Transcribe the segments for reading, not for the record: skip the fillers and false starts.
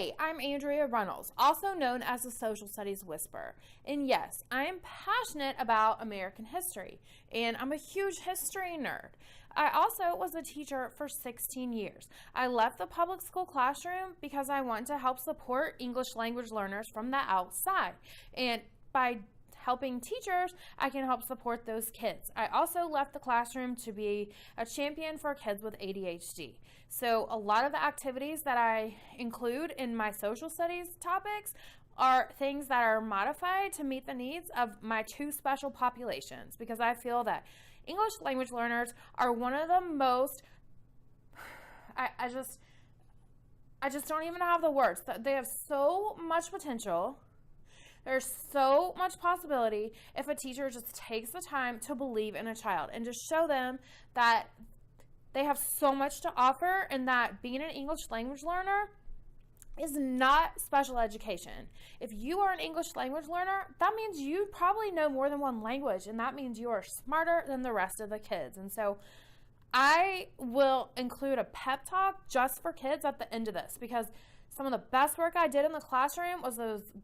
Hey, I'm Andrea Runnels, also known as the Social Studies Whisperer. And yes, I am passionate about American history, and I'm a huge history nerd. I also was a teacher for 16 years. I left the public school classroom because I want to help support English language learners from the outside. And by helping teachers, I can help support those kids. I also left the classroom to be a champion for kids with ADHD. So a lot of the activities that I include in my social studies topics are things that are modified to meet the needs of my two special populations, because I feel that English language learners are one of the most, I just don't even have the words. They have so much potential. There's so much possibility if a teacher just takes the time to believe in a child and just show them that they have so much to offer, and that being an English language learner is not special education. If you are an English language learner, that means you probably know more than one language, and that means you are smarter than the rest of the kids. And so I will include a pep talk just for kids at the end of this, because some of the best work I did in the classroom was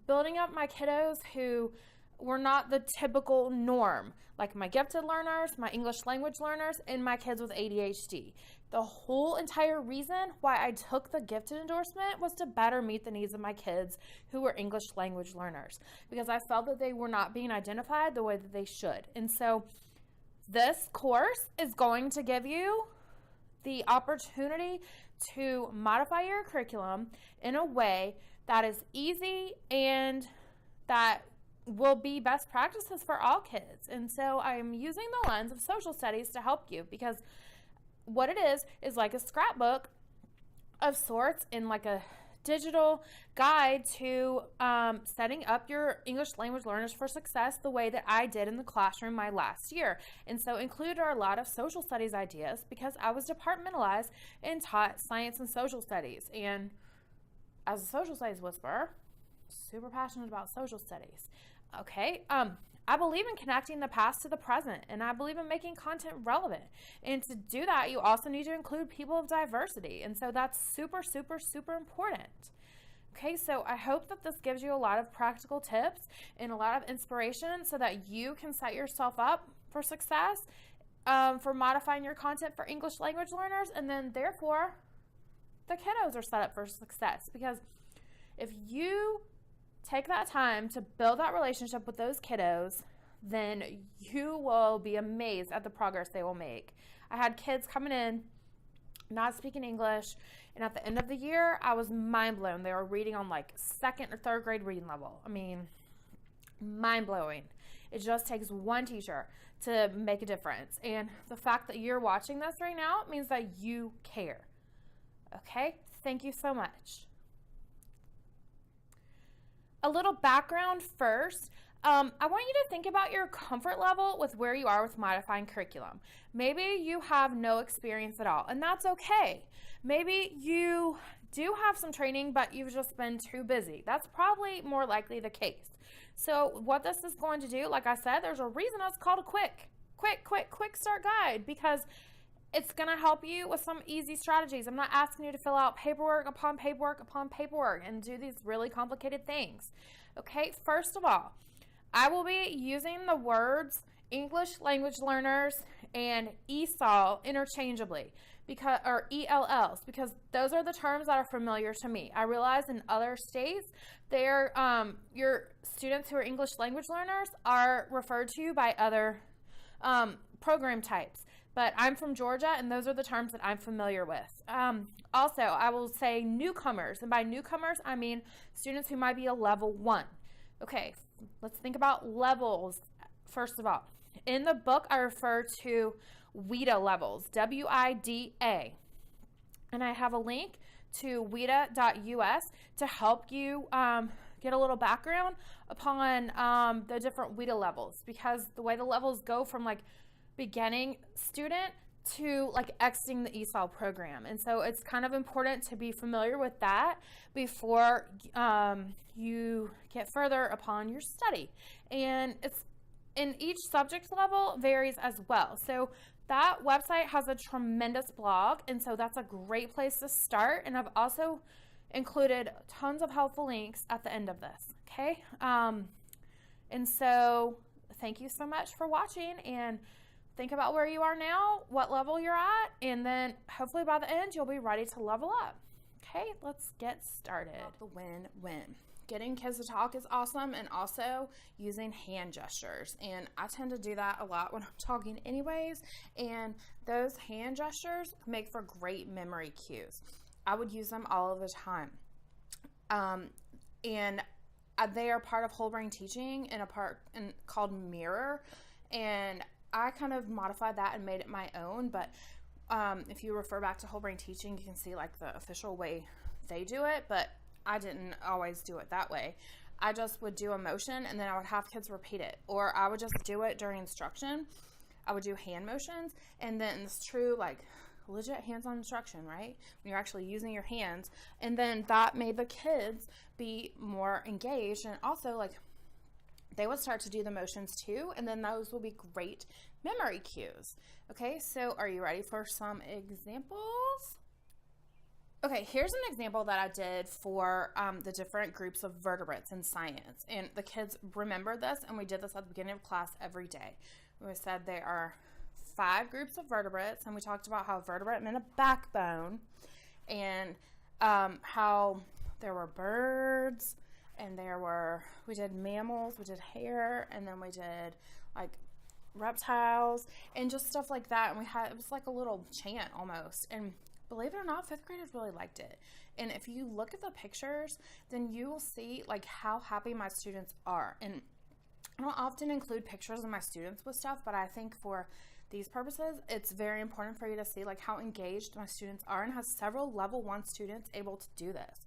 building up my kiddos who were not the typical norm, like my gifted learners, my English language learners, and my kids with ADHD. The whole entire reason why I took the gifted endorsement was to better meet the needs of my kids who were English language learners, because I felt that they were not being identified the way that they should. And so this course is going to give you the opportunity to modify your curriculum in a way that is easy and that will be best practices for all kids. And so I'm using the lens of social studies to help you, because what it is like a scrapbook of sorts, in like a digital guide to setting up your English language learners for success the way that I did in the classroom my last year. And so included are a lot of social studies ideas, because I was departmentalized and taught science and social studies. And as a social studies whisperer, super passionate about social studies. Okay, I believe in connecting the past to the present, and I believe in making content relevant. And to do that, you also need to include people of diversity. And so that's super, super, super important. Okay, so I hope that this gives you a lot of practical tips and a lot of inspiration so that you can set yourself up for success, for modifying your content for English language learners, and then therefore the kiddos are set up for success. Because if you take that time to build that relationship with those kiddos, then you will be amazed at the progress they will make. I had kids coming in not speaking English, and at the end of the year, I was mind blown. They were reading on like second or third grade reading level. I mean, mind blowing. It just takes one teacher to make a difference. And the fact that you're watching this right now means that you care. Okay? Thank you so much. A little background first. I want you to think about your comfort level with where you are with modifying curriculum. Maybe you have no experience at all, and that's okay. Maybe you do have some training, but you've just been too busy. That's probably more likely the case. So what this is going to do, like I said, there's a reason it's called a quick start guide, because it's going to help you with some easy strategies. I'm not asking you to fill out paperwork upon paperwork upon paperwork and do these really complicated things. Okay, first of all, I will be using the words English language learners and ESOL interchangeably, or ELLs, because those are the terms that are familiar to me. I realize in other states, your students who are English language learners are referred to by other program types. But I'm from Georgia, and those are the terms that I'm familiar with. Also, I will say newcomers, and by newcomers, I mean students who might be a level 1. Okay, let's think about levels. First of all, in the book, I refer to WIDA levels, WIDA. And I have a link to WIDA.us to help you get a little background upon the different WIDA levels, because the way the levels go from like beginning student to like exiting the ESOL program. And so it's kind of important to be familiar with that before you get further upon your study. And it's in each subject level varies as well. So that website has a tremendous blog, and so that's a great place to start. And I've also included tons of helpful links at the end of this, okay? And so thank you so much for watching, and think about where you are now, what level you're at, and then hopefully by the end you'll be ready to level up. Okay, let's get started. The win-win. Getting kids to talk is awesome, and also using hand gestures. And I tend to do that a lot when I'm talking anyways, and those hand gestures make for great memory cues. I would use them all of the time. And they are part of whole brain teaching and called Mirror, and I kind of modified that and made it my own. But if you refer back to whole brain teaching, you can see like the official way they do it, but I didn't always do it that way. I just would do a motion and then I would have kids repeat it, or I would just do it during instruction. I would do hand motions, and then it's true, like legit hands-on instruction, right? When you're actually using your hands, and then that made the kids be more engaged, and also like they would start to do the motions too, and then those will be great memory cues. Okay, so are you ready for some examples? Okay, here's an example that I did for the different groups of vertebrates in science, and the kids remembered this, and we did this at the beginning of class every day. We said there are 5 groups of vertebrates, and we talked about how vertebrate meant a backbone, and how there were birds, and we did mammals, we did hair, and then we did like reptiles and just stuff like that. And it was like a little chant almost, and believe it or not, 5th graders really liked it. And if you look at the pictures, then you will see like how happy my students are. And I don't often include pictures of my students with stuff, but I think for these purposes, it's very important for you to see like how engaged my students are, and have several level 1 students able to do this.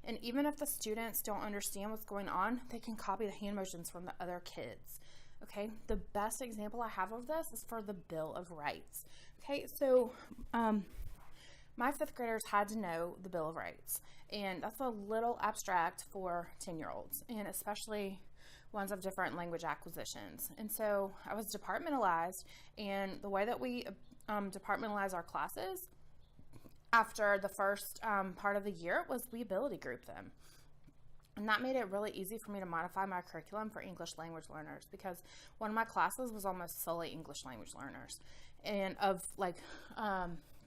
And even if the students don't understand what's going on, they can copy the hand motions from the other kids. Okay, the best example I have of this is for the Bill of Rights. Okay, so my 5th graders had to know the Bill of Rights, and that's a little abstract for 10-year-olds, and especially ones of different language acquisitions. And so I was departmentalized, and the way that we departmentalize our classes after the first part of the year was we ability grouped them. And that made it really easy for me to modify my curriculum for English language learners, because one of my classes was almost solely English language learners, and of like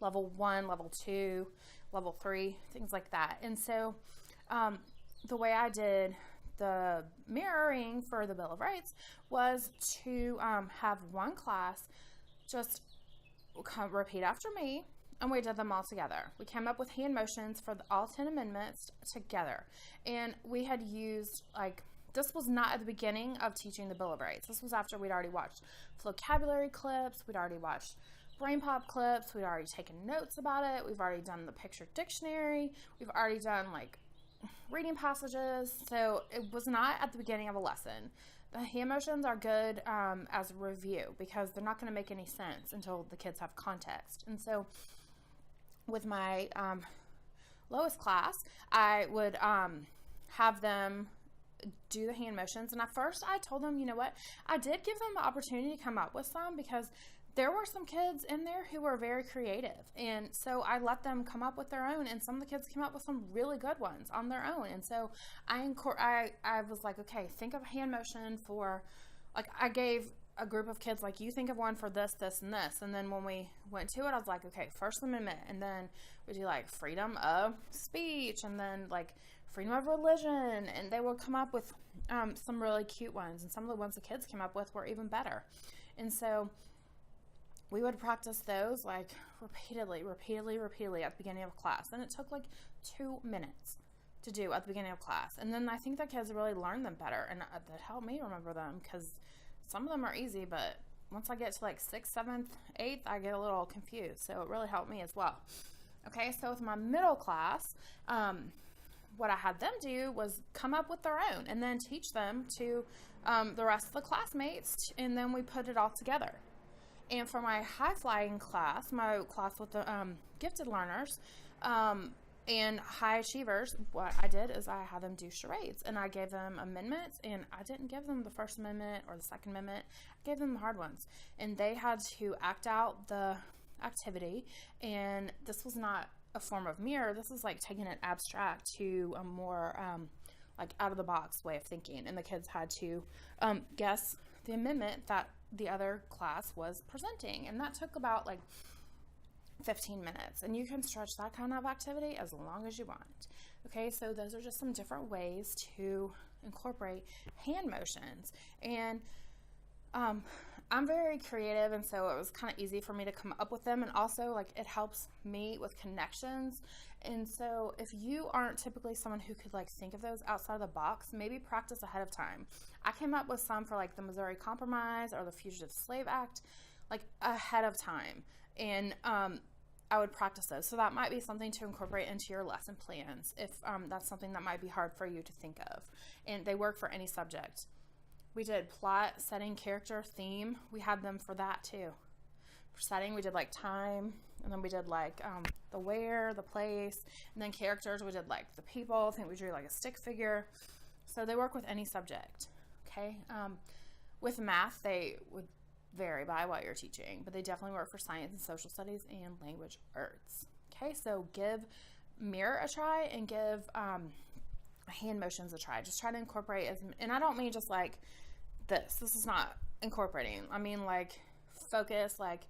level 1, level 2, level 3, things like that. And so the way I did the mirroring for the Bill of Rights was to have one class just repeat after me, and we did them all together. We came up with hand motions for all 10 amendments together. And we had used, like, this was not at the beginning of teaching the Bill of Rights. This was after we'd already watched vocabulary clips, we'd already watched brain pop clips, we'd already taken notes about it, we've already done the picture dictionary, we've already done, like, reading passages. So it was not at the beginning of a lesson. The hand motions are good as a review, because they're not going to make any sense until the kids have context. And so with my lowest class, I would have them do the hand motions. And at first I told them, you know what, I did give them the opportunity to come up with some, because there were some kids in there who were very creative. And so I let them come up with their own, and some of the kids came up with some really good ones on their own. And so I was like, okay, think of a hand motion for, like, I gave a group of kids, like, you think of one for this, this, and this. And then when we went to it, I was like, okay, First Amendment, and then we do like freedom of speech, and then like freedom of religion, and they would come up with some really cute ones, and some of the ones the kids came up with were even better. And so we would practice those like repeatedly at the beginning of class, and it took like 2 minutes to do at the beginning of class. And then I think the kids really learned them better, and that helped me remember them, because some of them are easy, but once I get to like 6th, 7th, 8th, I get a little confused. So it really helped me as well. Okay, so with my middle class, what I had them do was come up with their own, and then teach them to the rest of the classmates, and then we put it all together. And for my high-flying class, my class with the gifted learners, and high achievers, what I did is I had them do charades, and I gave them amendments, and I didn't give them the First Amendment or the Second Amendment. I gave them the hard ones, and they had to act out the activity, and this was not a form of mirror. This is like taking it abstract to a more like out of the box way of thinking, and the kids had to guess the amendment that the other class was presenting, and that took about like 15 minutes, and you can stretch that kind of activity as long as you want. Okay, so those are just some different ways to incorporate hand motions. And I'm very creative, and so it was kind of easy for me to come up with them, and also like it helps me with connections. And so if you aren't typically someone who could like think of those outside of the box, maybe practice ahead of time. I came up with some for like the Missouri Compromise or the Fugitive Slave Act like ahead of time, and I would practice those. So that might be something to incorporate into your lesson plans if that's something that might be hard for you to think of. And they work for any subject. We did plot, setting, character, theme. We had them for that too. For setting, we did like time, and then we did like the where, the place, and then characters, we did like the people. I think we drew like a stick figure. So they work with any subject, okay? With math, they would vary by what you're teaching, but they definitely work for science and social studies and language arts. Okay, so give mirror a try and give hand motions a try. Just try to incorporate and I don't mean just like this is not incorporating. I mean like focus, like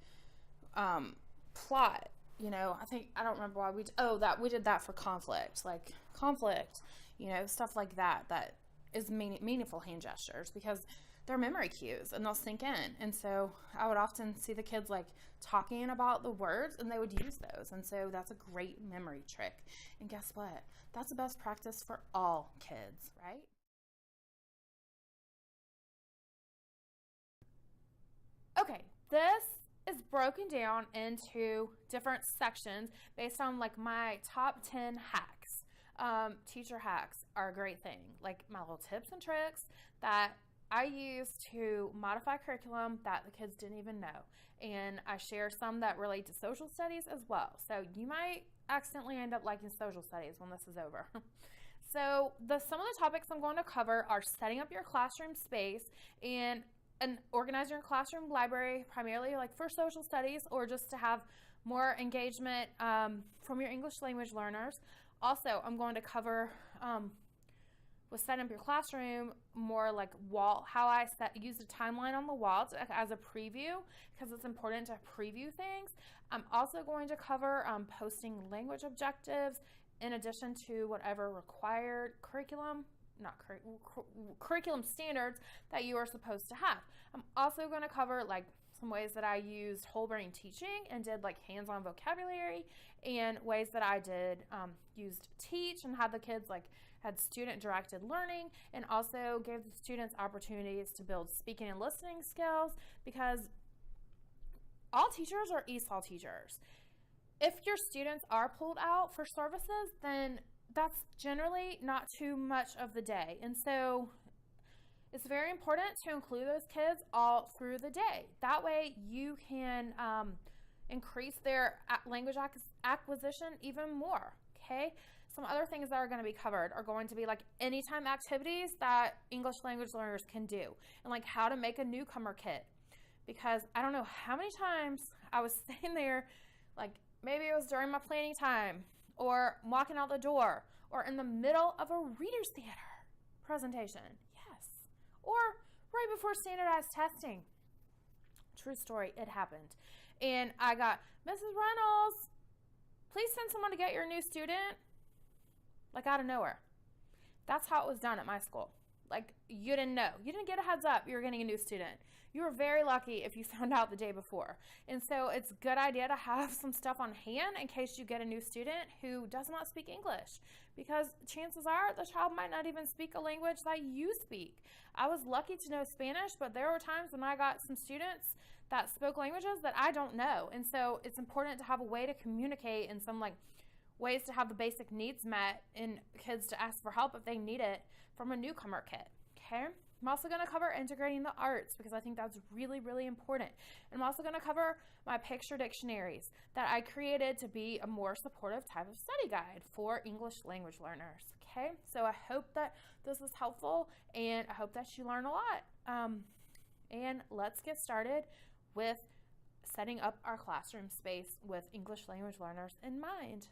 plot, you know. I don't remember why we did that for conflict, like conflict, you know, stuff like that is meaningful hand gestures, because they're memory cues and they'll sink in. And so I would often see the kids like talking about the words, and they would use those. And so that's a great memory trick. And guess what? That's the best practice for all kids, right? Okay, this is broken down into different sections based on like my top 10 hacks. Teacher hacks are a great thing, like my little tips and tricks that I use to modify curriculum that the kids didn't even know. And I share some that relate to social studies as well. So you might accidentally end up liking social studies when this is over. So some of the topics I'm going to cover are setting up your classroom space and organizing your classroom library, primarily like for social studies or just to have more engagement from your English language learners. Also, I'm going to cover with setting up your classroom more like how I use a timeline on the wall as a preview, because it's important to preview things. I'm also going to cover posting language objectives in addition to whatever required curriculum standards that you are supposed to have. I'm also going to cover like some ways that I used whole brain teaching and did like hands-on vocabulary, and ways that I did used teach and had the kids had student-directed learning, and also gave the students opportunities to build speaking and listening skills, because all teachers are ESOL teachers. If your students are pulled out for services, then that's generally not too much of the day. And so it's very important to include those kids all through the day. That way you can increase their language acquisition even more, okay? Some other things that are going to be covered are going to be like anytime activities that English language learners can do, and like how to make a newcomer kit. Because I don't know how many times I was sitting there, like maybe it was during my planning time, or walking out the door, or in the middle of a reader's theater presentation. Yes. Or right before standardized testing. True story, it happened. And I got, Mrs. Reynolds, please send someone to get your new student. Like out of nowhere. That's how it was done at my school. Like you didn't know. You didn't get a heads up you were getting a new student. You were very lucky if you found out the day before. And so it's a good idea to have some stuff on hand in case you get a new student who does not speak English, because chances are the child might not even speak a language that you speak. I was lucky to know Spanish, but there were times when I got some students that spoke languages that I don't know. And so it's important to have a way to communicate, and some ways to have the basic needs met, and kids to ask for help if they need it from a newcomer kit. Okay, I'm also going to cover integrating the arts, because I think that's really, really important. And I'm also going to cover my picture dictionaries that I created to be a more supportive type of study guide for English language learners. Okay, so I hope that this was helpful, and I hope that you learn a lot. And let's get started with setting up our classroom space with English language learners in mind.